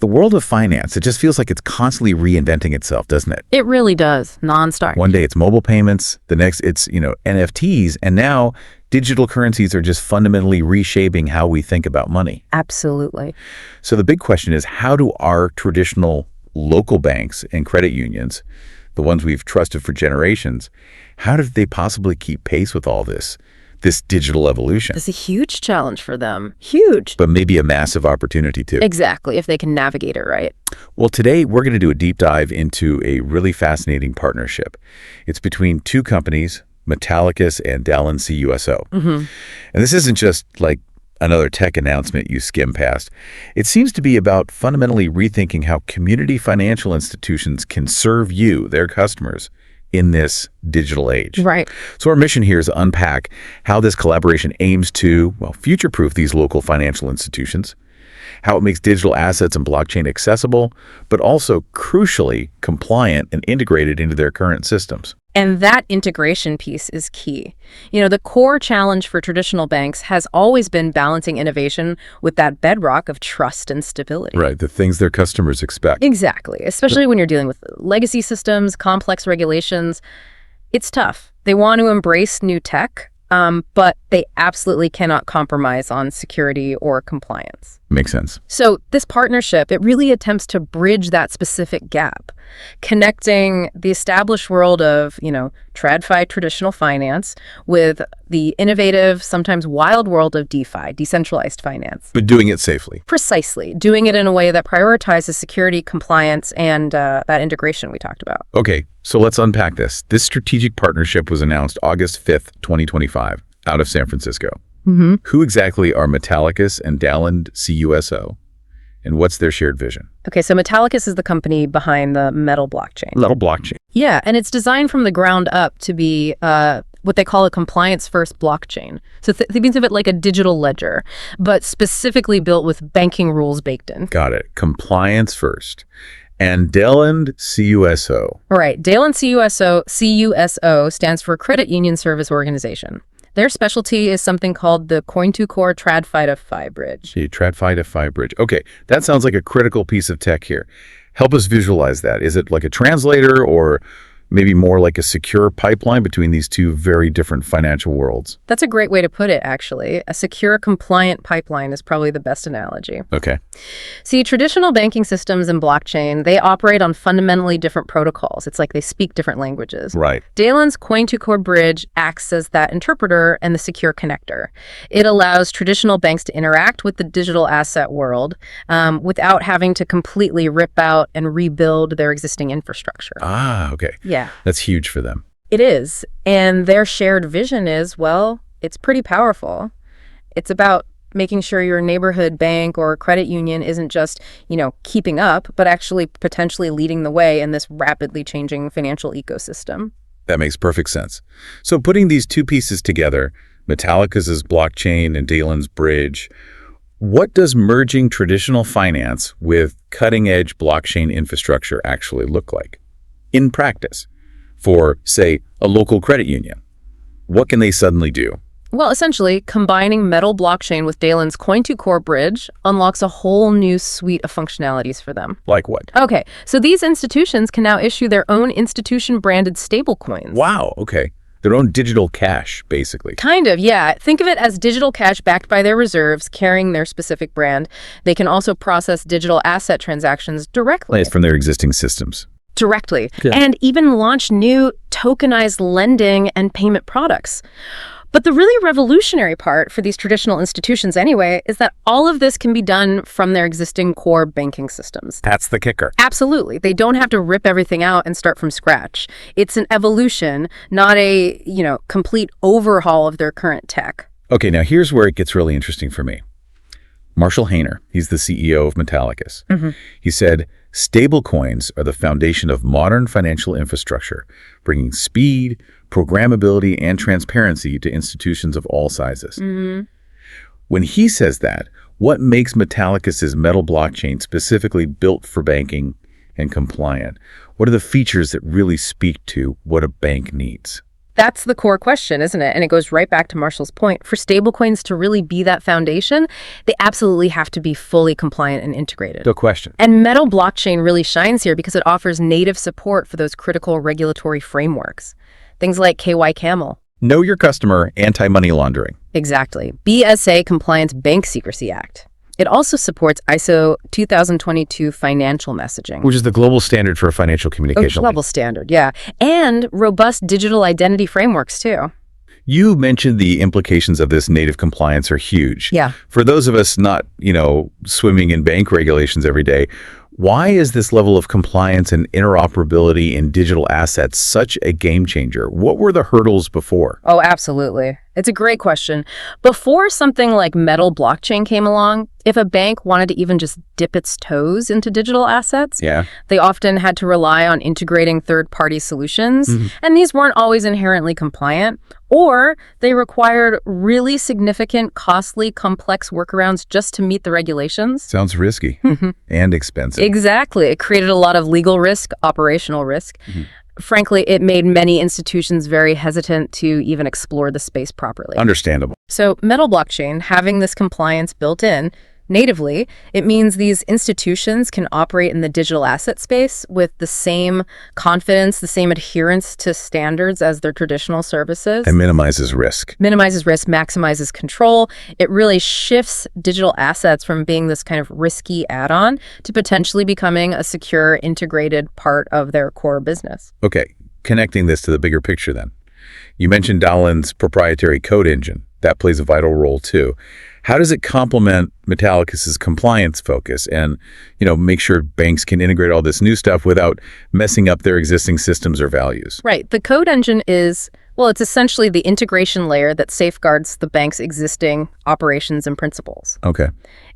The world of finance, it just feels like it's constantly reinventing itself, doesn't it? It really does, nonstop. One day it's mobile payments, the next it's, NFTs, and now digital currencies are just fundamentally reshaping how we think about money. Absolutely. So the big question is, how do our traditional local banks and credit unions, the ones we've trusted for generations, how did they possibly keep pace with all this digital evolution? It's a huge challenge for them. Huge. But maybe a massive opportunity too. Exactly, if they can navigate it right. Well, today we're going to do a deep dive into a really fascinating partnership. It's between two companies, Metallicus and DaLand CUSO. And this isn't just like another tech announcement you skim past. It seems to be about fundamentally rethinking how community financial institutions can serve you, their customers, in this digital age. Right. So our mission here is to unpack how this collaboration aims to, well, future-proof these local financial institutions, how it makes digital assets and blockchain accessible, but also, crucially, compliant and integrated into their current systems. And that integration piece is key. The core challenge for traditional banks has always been balancing innovation with that bedrock of trust and stability. Right, the things their customers expect. Exactly, especially when you're dealing with legacy systems, complex regulations. It's tough. They want to embrace new tech, but they absolutely cannot compromise on security or compliance. Makes sense. So this partnership, it really attempts to bridge that specific gap, connecting the established world of, TradFi traditional finance with the innovative, sometimes wild world of DeFi, decentralized finance. But doing it safely. Precisely. Doing it in a way that prioritizes security, compliance, and that integration we talked about. Okay, so let's unpack this. This strategic partnership was announced August 5th, 2025, out of San Francisco. Who exactly are Metallicus and DaLand CUSO, and what's their shared vision? Okay, so Metallicus is the company behind the Metal blockchain. Metal blockchain. Yeah, and it's designed from the ground up to be what they call a compliance-first blockchain. So think of it like a digital ledger, but specifically built with banking rules baked in. Got it. Compliance first. And DaLand CUSO. Right. DaLand CUSO stands for Credit Union Service Organization. Their specialty is something called the coin-to-core TradFi bridge. TradFi bridge. Okay, that sounds like a critical piece of tech here. Help us visualize that. Is it like a translator or maybe more like a secure pipeline between these two very different financial worlds? That's a great way to put it, actually. A secure, compliant pipeline is probably the best analogy. Okay. See, traditional banking systems and blockchain, they operate on fundamentally different protocols. It's like they speak different languages. Right. DaLand's coin-to-core bridge acts as that interpreter and the secure connector. It allows traditional banks to interact with the digital asset world without having to completely rip out and rebuild their existing infrastructure. Ah, okay. Yeah. That's huge for them. It is. And their shared vision is, well, it's pretty powerful. It's about making sure your neighborhood bank or credit union isn't just, keeping up, but actually potentially leading the way in this rapidly changing financial ecosystem. That makes perfect sense. So putting these two pieces together, Metallicus' blockchain and DaLand's bridge, what does merging traditional finance with cutting-edge blockchain infrastructure actually look like in practice for, say, a local credit union? What can they suddenly do? Well, essentially, combining Metal blockchain with DaLand's coin-to-core bridge unlocks a whole new suite of functionalities for them. Like what? Okay, so these institutions can now issue their own institution-branded stablecoins. Wow, okay. Their own digital cash, basically. Kind of, yeah. Think of it as digital cash backed by their reserves, carrying their specific brand. They can also process digital asset transactions directly. It's from their existing systems. Directly. Yeah. And even launch new tokenized lending and payment products. But the really revolutionary part for these traditional institutions anyway is that all of this can be done from their existing core banking systems. That's the kicker. Absolutely. They don't have to rip everything out and start from scratch. It's an evolution, not a, complete overhaul of their current tech. Okay, now here's where it gets really interesting for me. Marshall Hayner, he's the CEO of Metallicus. He said, stablecoins are the foundation of modern financial infrastructure, bringing speed, programmability, and transparency to institutions of all sizes. When he says that, what makes Metallicus' Metal blockchain specifically built for banking and compliant? What are the features that really speak to what a bank needs? That's the core question, isn't it? And it goes right back to Marshall's point. For stablecoins to really be that foundation, they absolutely have to be fully compliant and integrated. No question. And Metal blockchain really shines here because it offers native support for those critical regulatory frameworks. Things like KYCAML. Know your customer, anti-money laundering. Exactly. BSA Compliance Bank Secrecy Act. It also supports ISO 2022 financial messaging. Which is the global standard for financial communication. Global standard, yeah. And robust digital identity frameworks, too. You mentioned the implications of this native compliance are huge. Yeah. For those of us not, swimming in bank regulations every day, why is this level of compliance and interoperability in digital assets such a game changer? What were the hurdles before? Oh, absolutely. It's a great question. Before something like Metal blockchain came along, if a bank wanted to even just dip its toes into digital assets, they often had to rely on integrating third-party solutions, and these weren't always inherently compliant, or they required really significant, costly, complex workarounds just to meet the regulations. Sounds risky and expensive. Exactly. It created a lot of legal risk, operational risk. Frankly, it made many institutions very hesitant to even explore the space properly. Understandable. So Metal blockchain, having this compliance built in natively, it means these institutions can operate in the digital asset space with the same confidence, the same adherence to standards as their traditional services. And minimizes risk. Minimizes risk, maximizes control. It really shifts digital assets from being this kind of risky add-on to potentially becoming a secure, integrated part of their core business. Okay, connecting this to the bigger picture then. You mentioned DaLand's proprietary code engine. That plays a vital role too. How does it complement Metallicus's compliance focus and, make sure banks can integrate all this new stuff without messing up their existing systems or values? Right. The code engine is, it's essentially the integration layer that safeguards the bank's existing operations and principles. Okay.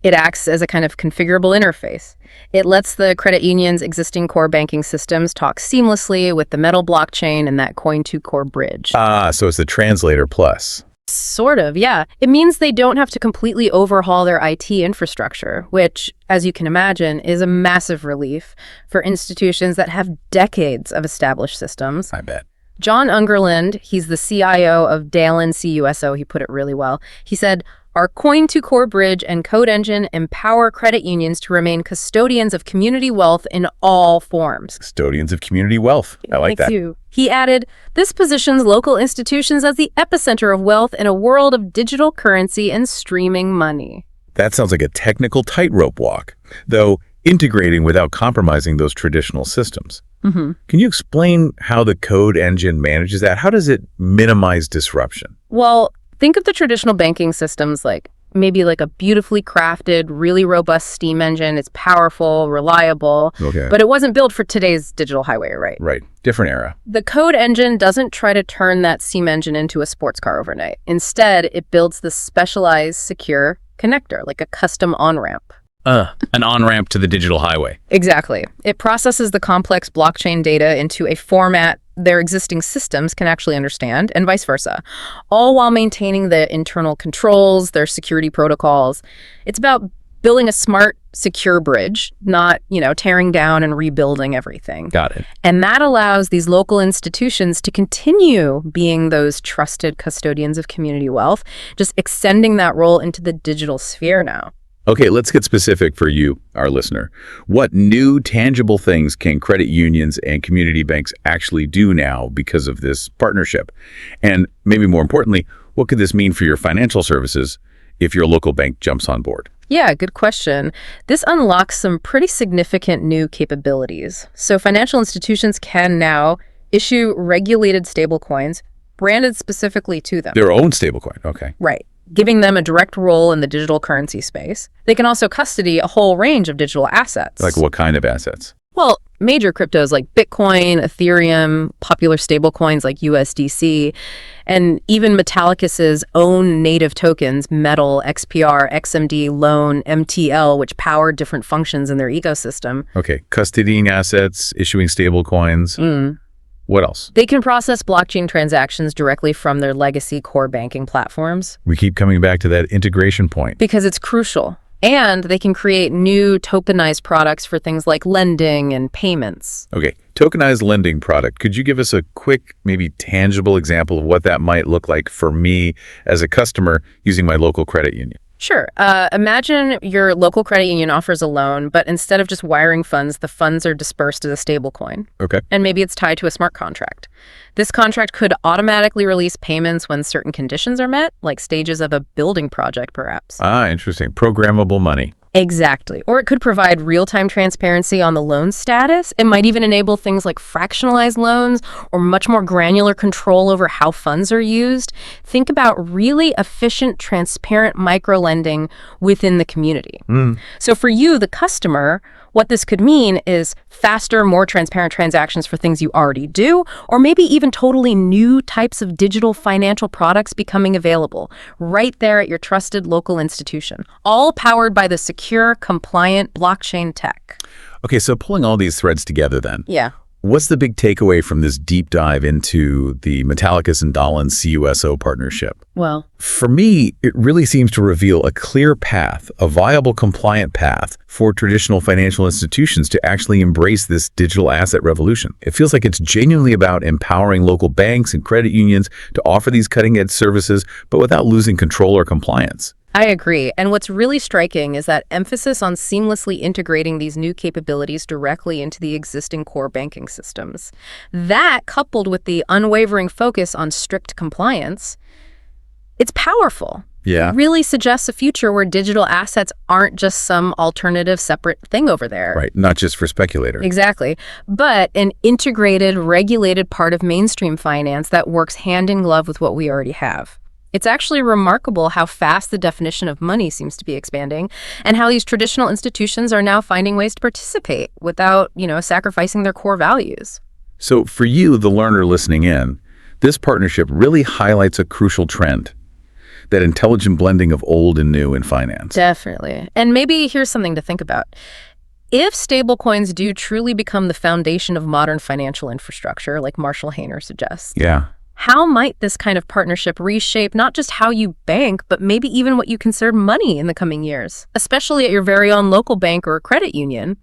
It acts as a kind of configurable interface. It lets the credit union's existing core banking systems talk seamlessly with the Metal blockchain and that Coin2Core bridge. So it's the translator plus. Sort of, yeah. It means they don't have to completely overhaul their IT infrastructure, which, as you can imagine, is a massive relief for institutions that have decades of established systems. I bet. John Ungerland, he's the CIO of DaLand CUSO, he put it really well. He said, "Our Coin2Core bridge and code engine empower credit unions to remain custodians of community wealth in all forms." Custodians of community wealth. I like that. Thank you. He added, "This positions local institutions as the epicenter of wealth in a world of digital currency and streaming money." That sounds like a technical tightrope walk, though integrating without compromising those traditional systems. Can you explain how the code engine manages that? How does it minimize disruption? Well, think of the traditional banking systems like maybe like a beautifully crafted, really robust steam engine. It's powerful, reliable, but it wasn't built for today's digital highway, right? Right. Different era. The code engine doesn't try to turn that steam engine into a sports car overnight. Instead, it builds this specialized, secure connector, like a custom on-ramp. An on-ramp to the digital highway. Exactly. It processes the complex blockchain data into a format their existing systems can actually understand, and vice versa, all while maintaining the internal controls, their security protocols. It's about building a smart, secure bridge, not, tearing down and rebuilding everything. Got it. And that allows these local institutions to continue being those trusted custodians of community wealth, just extending that role into the digital sphere now. Okay, let's get specific for you, our listener. What new tangible things can credit unions and community banks actually do now because of this partnership? And maybe more importantly, what could this mean for your financial services if your local bank jumps on board? Yeah, good question. This unlocks some pretty significant new capabilities. So financial institutions can now issue regulated stablecoins branded specifically to them. Their own stablecoin, okay. Right. Giving them a direct role in the digital currency space. They can also custody a whole range of digital assets. Like what kind of assets? Well, major cryptos like Bitcoin, Ethereum, popular stablecoins like USDC, and even Metallicus's own native tokens, Metal, XPR, XMD, Loan, MTL, which power different functions in their ecosystem. Okay, custodying assets, issuing stablecoins. What else? They can process blockchain transactions directly from their legacy core banking platforms. We keep coming back to that integration point. Because it's crucial. And they can create new tokenized products for things like lending and payments. Okay, tokenized lending product. Could you give us a quick, maybe tangible example of what that might look like for me as a customer using my local credit union? Sure. Imagine your local credit union offers a loan, but instead of just wiring funds, the funds are dispersed as a stablecoin. Okay. And maybe it's tied to a smart contract. This contract could automatically release payments when certain conditions are met, like stages of a building project, perhaps. Ah, interesting. Programmable money. Exactly. Or it could provide real-time transparency on the loan status. It might even enable things like fractionalized loans or much more granular control over how funds are used. Think about really efficient, transparent micro-lending within the community. So for you, the customer, what this could mean is faster, more transparent transactions for things you already do, or maybe even totally new types of digital financial products becoming available right there at your trusted local institution, all powered by the secure, compliant blockchain tech. Okay, so pulling all these threads together then. Yeah. What's the big takeaway from this deep dive into the Metallicus and DaLand CUSO partnership? Well, For me, it really seems to reveal a clear path, a viable, compliant path for traditional financial institutions to actually embrace this digital asset revolution. It feels like it's genuinely about empowering local banks and credit unions to offer these cutting-edge services, but without losing control or compliance. I agree. And what's really striking is that emphasis on seamlessly integrating these new capabilities directly into the existing core banking systems. That, coupled with the unwavering focus on strict compliance, it's powerful. Yeah. It really suggests a future where digital assets aren't just some alternative separate thing over there. Right, not just for speculators. Exactly. But an integrated, regulated part of mainstream finance that works hand in glove with what we already have. It's actually remarkable how fast the definition of money seems to be expanding and how these traditional institutions are now finding ways to participate without, sacrificing their core values. So for you, the learner listening in, this partnership really highlights a crucial trend, that intelligent blending of old and new in finance. Definitely. And maybe here's something to think about. If stablecoins do truly become the foundation of modern financial infrastructure, like Marshall Hayner suggests, Yeah. how might this kind of partnership reshape not just how you bank, but maybe even what you consider money in the coming years, especially at your very own local bank or credit union?